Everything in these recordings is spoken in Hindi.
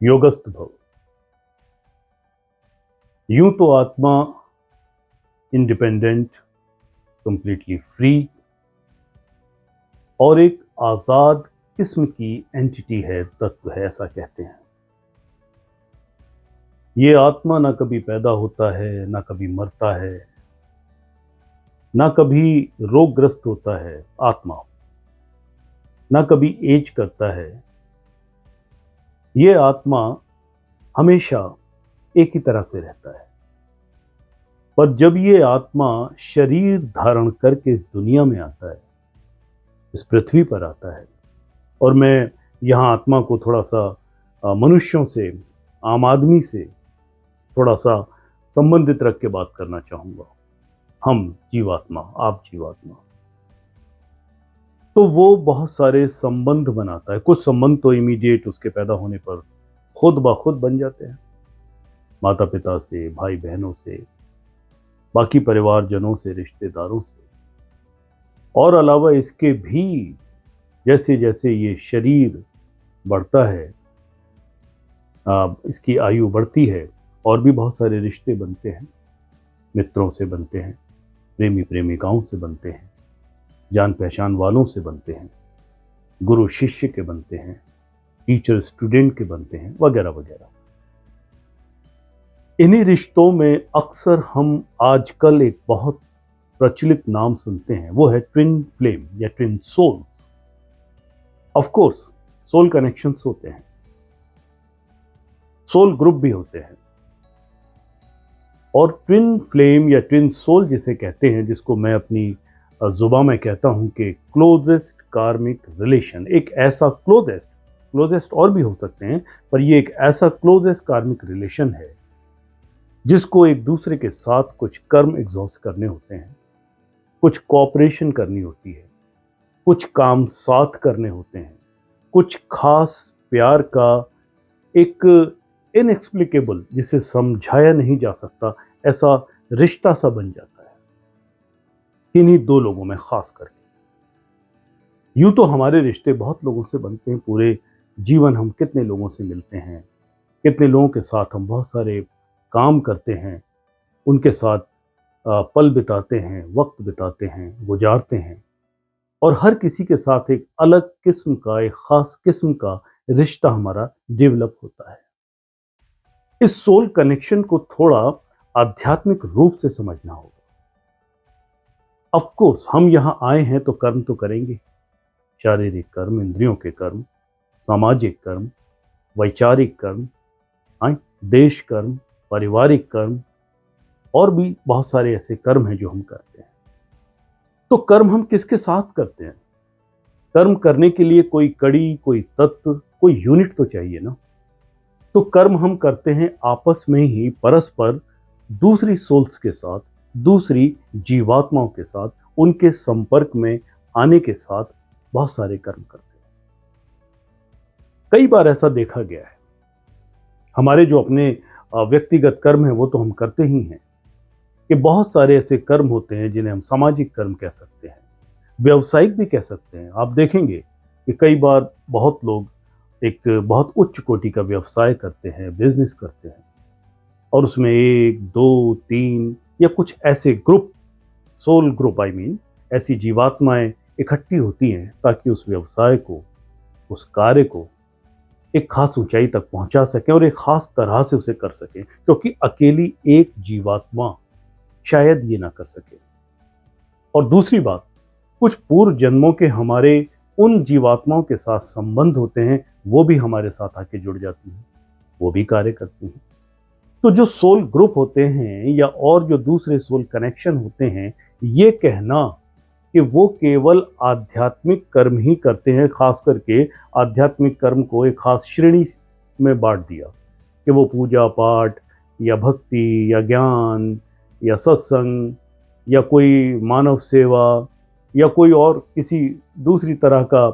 योगस्थ भव। यूं तो आत्मा इंडिपेंडेंट, कंप्लीटली फ्री और एक आजाद किस्म की एंटिटी है, तत्व है, ऐसा कहते हैं। ये आत्मा ना कभी पैदा होता है, ना कभी मरता है, ना कभी रोगग्रस्त होता है। आत्मा ना कभी एज करता है। ये आत्मा हमेशा एक ही तरह से रहता है। पर जब ये आत्मा शरीर धारण करके इस दुनिया में आता है, इस पृथ्वी पर आता है, और मैं यहाँ आत्मा को थोड़ा सा मनुष्यों से, आम आदमी से थोड़ा सा संबंधित रख के बात करना चाहूँगा। हम जीवात्मा, आप जीवात्मा, तो वो बहुत सारे संबंध बनाता है। कुछ संबंध तो इमीडिएट उसके पैदा होने पर खुद ब खुद बन जाते हैं, माता पिता से, भाई बहनों से, बाकी परिवारजनों से, रिश्तेदारों से। और अलावा इसके भी जैसे जैसे ये शरीर बढ़ता है, इसकी आयु बढ़ती है, और भी बहुत सारे रिश्ते बनते हैं। मित्रों से बनते हैं, प्रेमी प्रेमिकाओं से बनते हैं, जान पहचान वालों से बनते हैं, गुरु शिष्य के बनते हैं, टीचर स्टूडेंट के बनते हैं, वगैरह वगैरह। इन्हीं रिश्तों में अक्सर हम आजकल एक बहुत प्रचलित नाम सुनते हैं, वो है ट्विन फ्लेम या twin souls. Of course soul connections होते हैं, सोल ग्रुप भी होते हैं, और ट्विन फ्लेम या ट्विन सोल जिसे कहते हैं, जिसको मैं अपनी जुबान में कहता हूं कि क्लोजेस्ट कार्मिक रिलेशन, एक ऐसा क्लोजेस्ट और भी हो सकते हैं, पर ये एक ऐसा क्लोजेस्ट कार्मिक रिलेशन है जिसको एक दूसरे के साथ कुछ कर्म एग्जॉस्ट करने होते हैं, कुछ कोऑपरेशन करनी होती है, कुछ काम साथ करने होते हैं, कुछ खास प्यार का एक इनएक्सप्लिकेबल, जिसे समझाया नहीं जा सकता, ऐसा रिश्ता सा बन जाता है किन्हीं दो लोगों में खास करके। यूं तो हमारे रिश्ते बहुत लोगों से बनते हैं, पूरे जीवन हम कितने लोगों से मिलते हैं, कितने लोगों के साथ हम बहुत सारे काम करते हैं, उनके साथ पल बिताते हैं, वक्त बिताते हैं, गुजारते हैं, और हर किसी के साथ एक अलग किस्म का, एक खास किस्म का रिश्ता हमारा डेवलप होता है। इस सोल कनेक्शन को थोड़ा आध्यात्मिक रूप से समझना होगा। ऑफ कोर्स हम यहां आए हैं तो कर्म तो करेंगे, शारीरिक कर्म, इंद्रियों के कर्म, सामाजिक कर्म, वैचारिक कर्म, देश कर्म, पारिवारिक कर्म, और भी बहुत सारे ऐसे कर्म हैं जो हम करते हैं। तो कर्म हम किसके साथ करते हैं? कर्म करने के लिए कोई कड़ी, कोई तत्व, कोई यूनिट तो चाहिए ना। तो कर्म हम करते हैं आपस में ही, परस्पर, दूसरी सोल्स के साथ, दूसरी जीवात्माओं के साथ, उनके संपर्क में आने के साथ बहुत सारे कर्म करते हैं। कई बार ऐसा देखा गया है, हमारे जो अपने व्यक्तिगत कर्म है वो तो हम करते ही हैं, कि बहुत सारे ऐसे कर्म होते हैं जिन्हें हम सामाजिक कर्म कह सकते हैं, व्यवसायिक भी कह सकते हैं। आप देखेंगे कि कई बार बहुत लोग एक बहुत उच्च कोटि का व्यवसाय करते हैं, बिजनेस करते हैं, और उसमें एक, दो, तीन या कुछ ऐसे group, soul group I mean, ऐसी जीवात्माएं इकट्ठी होती हैं ताकि उस व्यवसाय को, उस कार्य को एक खास ऊंचाई तक पहुंचा सकें और एक खास तरह से उसे कर सकें, क्योंकि अकेली एक जीवात्मा शायद ये ना कर सके। और दूसरी बात, कुछ पूर्व जन्मों के हमारे उन जीवात्माओं के साथ संबंध होते हैं, वो भी हमारे साथ आके जुड़ जाती हैं, वो भी कार्य करती हैं। तो जो सोल ग्रुप होते हैं या और जो दूसरे सोल कनेक्शन होते हैं, ये कहना कि वो केवल आध्यात्मिक कर्म ही करते हैं, खास करके आध्यात्मिक कर्म को एक खास श्रेणी में बांट दिया कि वो पूजा पाठ या भक्ति या ज्ञान या सत्संग या कोई मानव सेवा या कोई और किसी दूसरी तरह का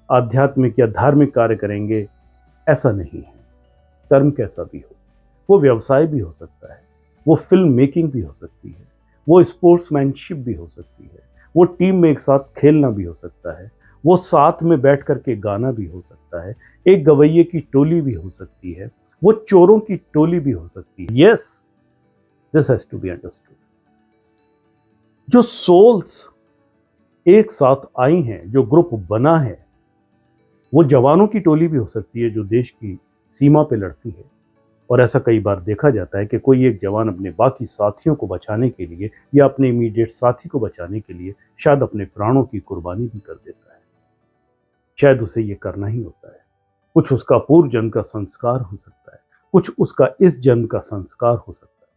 आध्यात्मिक या धार्मिक कार्य करेंगे, ऐसा नहीं है। कर्म कैसा भी हो, वो व्यवसाय भी हो सकता है, वो फिल्म मेकिंग भी हो सकती है, वो स्पोर्ट्समैनशिप भी हो सकती है, वो टीम में एक साथ खेलना भी हो सकता है, वो साथ में बैठ करके गाना भी हो सकता है, एक गवैये की टोली भी हो सकती है, वो चोरों की टोली भी हो सकती है। Yes, this has to be understood. जो सोल्स एक साथ आई हैं, जो ग्रुप बना है, वो जवानों की टोली भी हो सकती है जो देश की सीमा पे लड़ती है। और ऐसा कई बार देखा जाता है कि कोई एक जवान अपने बाकी साथियों को बचाने के लिए या अपने इमीडिएट साथी को बचाने के लिए शायद अपने प्राणों की कुर्बानी भी कर देता है। शायद उसे ये करना ही होता है। कुछ उसका पूर्व जन्म का संस्कार हो सकता है, कुछ उसका इस जन्म का संस्कार हो सकता है।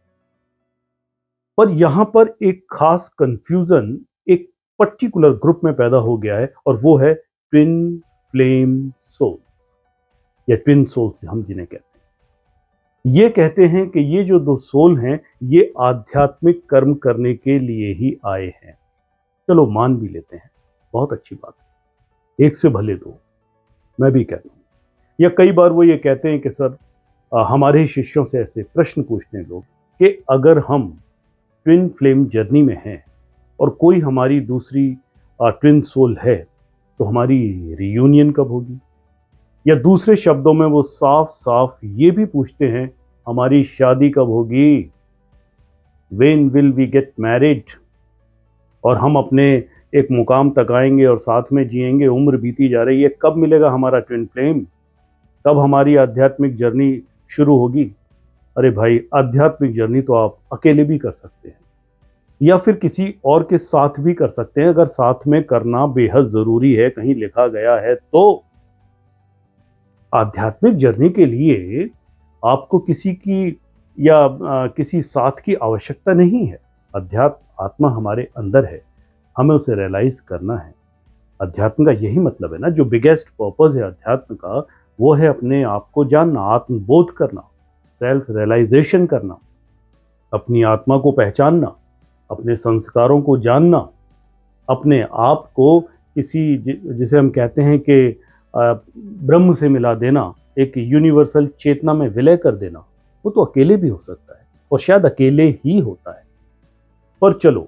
पर यहां पर एक खास कंफ्यूजन एक पर्टिकुलर ग्रुप में पैदा हो गया है, और वो है ट्विन फ्लेम सोल्स, या ट्विन सोल्स हम जिन्हें कहते हैं। ये कहते हैं कि ये जो दो सोल हैं, ये आध्यात्मिक कर्म करने के लिए ही आए हैं। चलो मान भी लेते हैं, बहुत अच्छी बात है, एक से भले दो, मैं भी कहता हूं। या कई बार वो ये कहते हैं कि सर, हमारे ही शिष्यों से ऐसे प्रश्न पूछते हैं लोग कि अगर हम ट्विन फ्लेम जर्नी में हैं और कोई हमारी दूसरी ट्विन सोल है, तो हमारी रियूनियन कब होगी? या दूसरे शब्दों में वो साफ साफ ये भी पूछते हैं, हमारी शादी कब होगी? When will we get married? और हम अपने एक मुकाम तक आएंगे और साथ में जिएंगे, उम्र बीती जा रही है, कब मिलेगा हमारा ट्विन फ्लेम? कब हमारी आध्यात्मिक जर्नी शुरू होगी? अरे भाई, आध्यात्मिक जर्नी तो आप अकेले भी कर सकते हैं, या फिर किसी और के साथ भी कर सकते हैं, अगर साथ में करना बेहद जरूरी है, कहीं लिखा गया है तो। आध्यात्मिक जर्नी के लिए आपको किसी की या किसी साथ की आवश्यकता नहीं है। अध्यात्म आत्मा हमारे अंदर है, हमें उसे रियलाइज करना है। अध्यात्म का यही मतलब है ना, जो बिगेस्ट पर्पस है अध्यात्म का, वो है अपने आप को जानना, आत्मबोध करना, सेल्फ रियलाइजेशन करना, अपनी आत्मा को पहचानना, अपने संस्कारों को जानना, अपने आप को किसी जिसे हम कहते हैं कि ब्रह्म से मिला देना, एक यूनिवर्सल चेतना में विलय कर देना। वो तो अकेले भी हो सकता है, और शायद अकेले ही होता है। पर चलो,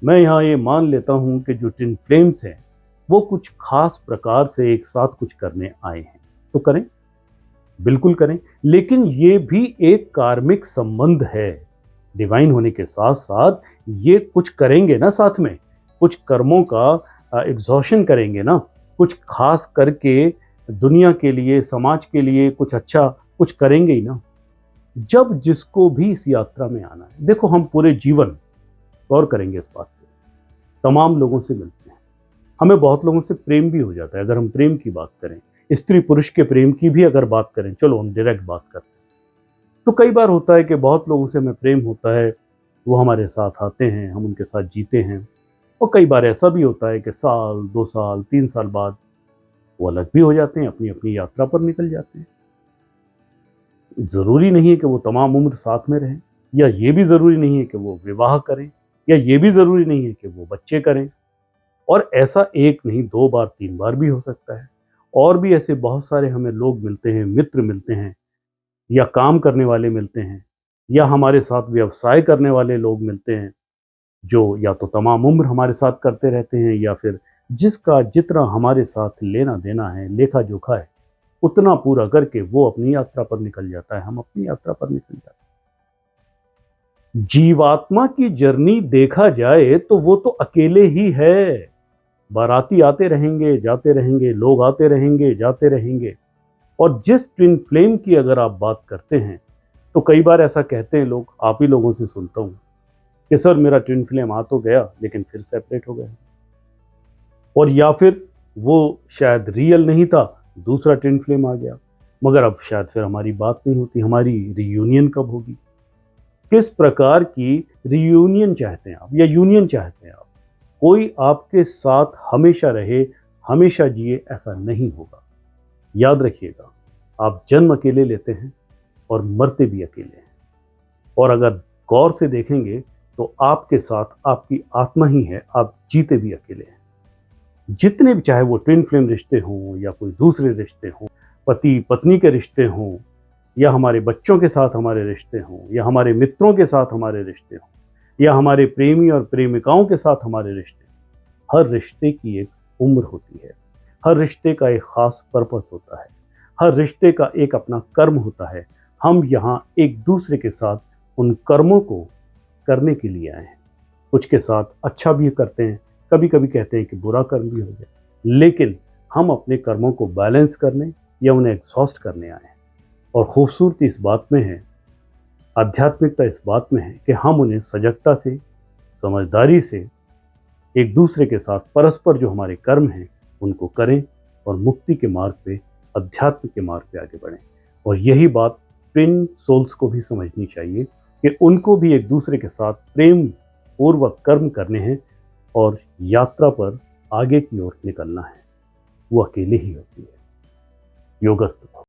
मैं यहाँ ये मान लेता हूँ कि जो ट्विन फ्लेम्स हैं, वो कुछ खास प्रकार से एक साथ कुछ करने आए हैं, तो करें, बिल्कुल करें। लेकिन ये भी एक कार्मिक संबंध है। डिवाइन होने के साथ साथ ये कुछ करेंगे ना, साथ में कुछ कर्मों का एग्जॉशन करेंगे ना, कुछ खास करके दुनिया के लिए, समाज के लिए कुछ अच्छा कुछ करेंगे ही ना। जब जिसको भी इस यात्रा में आना है, देखो हम पूरे जीवन गौर करेंगे इस बात पे, तमाम लोगों से मिलते हैं, हमें बहुत लोगों से प्रेम भी हो जाता है। अगर हम प्रेम की बात करें, स्त्री पुरुष के प्रेम की भी अगर बात करें, चलो हम डायरेक्ट बात करते हैं, तो कई बार होता है कि बहुत लोगों से हमें प्रेम होता है, वो हमारे साथ आते हैं, हम उनके साथ जीते हैं। और कई बार ऐसा भी होता है कि साल, 2 साल, 3 साल बाद वो अलग भी हो जाते हैं, अपनी अपनी यात्रा पर निकल जाते हैं। जरूरी नहीं है कि वो तमाम उम्र साथ में रहें, या ये भी जरूरी नहीं है कि वो विवाह करें, या ये भी जरूरी नहीं है कि वो बच्चे करें। और ऐसा एक नहीं, 2 बार 3 बार भी हो सकता है। और भी ऐसे बहुत सारे हमें लोग मिलते हैं, मित्र मिलते हैं, या काम करने वाले मिलते हैं, या हमारे साथ व्यवसाय करने वाले लोग मिलते हैं, जो या तो तमाम उम्र हमारे साथ करते रहते हैं, या फिर जिसका जितना हमारे साथ लेना देना है, लेखा जोखा है, उतना पूरा करके वो अपनी यात्रा पर निकल जाता है, हम अपनी यात्रा पर निकल जाते हैं। जीवात्मा की जर्नी देखा जाए तो वो तो अकेले ही है। बाराती आते रहेंगे, जाते रहेंगे, लोग आते रहेंगे, जाते रहेंगे। और जिस ट्विन फ्लेम की अगर आप बात करते हैं, तो कई बार ऐसा कहते हैं लोग, आप ही लोगों से सुनता हूं कि सर मेरा ट्विन फ्लेम आ तो गया, लेकिन फिर सेपरेट हो गया। और या फिर वो शायद रियल नहीं था, दूसरा ट्विन फ्लेम आ गया, मगर अब शायद फिर हमारी बात नहीं होती। हमारी रियूनियन कब होगी? किस प्रकार की रियूनियन चाहते हैं आप, या यूनियन चाहते हैं आप? कोई आपके साथ हमेशा रहे, हमेशा जिए, ऐसा नहीं होगा। याद रखिएगा, आप जन्म अकेले लेते हैं और मरते भी अकेले हैं। और अगर गौर से देखेंगे तो आपके साथ आपकी आत्मा ही है, आप जीते भी अकेले हैं। जितने भी, चाहे वो ट्विन फ्लेम रिश्ते हों या कोई दूसरे रिश्ते हों, पति पत्नी के रिश्ते हों, या हमारे बच्चों के साथ हमारे रिश्ते हों, या हमारे मित्रों के साथ हमारे रिश्ते हों, या हमारे प्रेमी और प्रेमिकाओं के साथ हमारे रिश्ते, हर रिश्ते की एक उम्र होती है। हर रिश्ते का एक खास पर्पस होता है, हर रिश्ते का एक अपना कर्म होता है। हम यहाँ एक दूसरे के साथ उन कर्मों को करने के लिए आए हैं। कुछ के साथ अच्छा भी करते हैं, कभी कभी कहते हैं कि बुरा कर्म भी हो गया, लेकिन हम अपने कर्मों को बैलेंस करने या उन्हें एग्जॉस्ट करने आए हैं। और खूबसूरती इस बात में है, आध्यात्मिकता इस बात में है कि हम उन्हें सजगता से, समझदारी से एक दूसरे के साथ परस्पर जो हमारे कर्म हैं उनको करें और मुक्ति के मार्ग पे, अध्यात्म के मार्ग पे आगे बढ़ें। और यही बात ट्विन सोल्स को भी समझनी चाहिए कि उनको भी एक दूसरे के साथ प्रेम पूर्वक कर्म करने हैं और यात्रा पर आगे की ओर निकलना है। वो अकेले ही होती है। योगस्थ भव।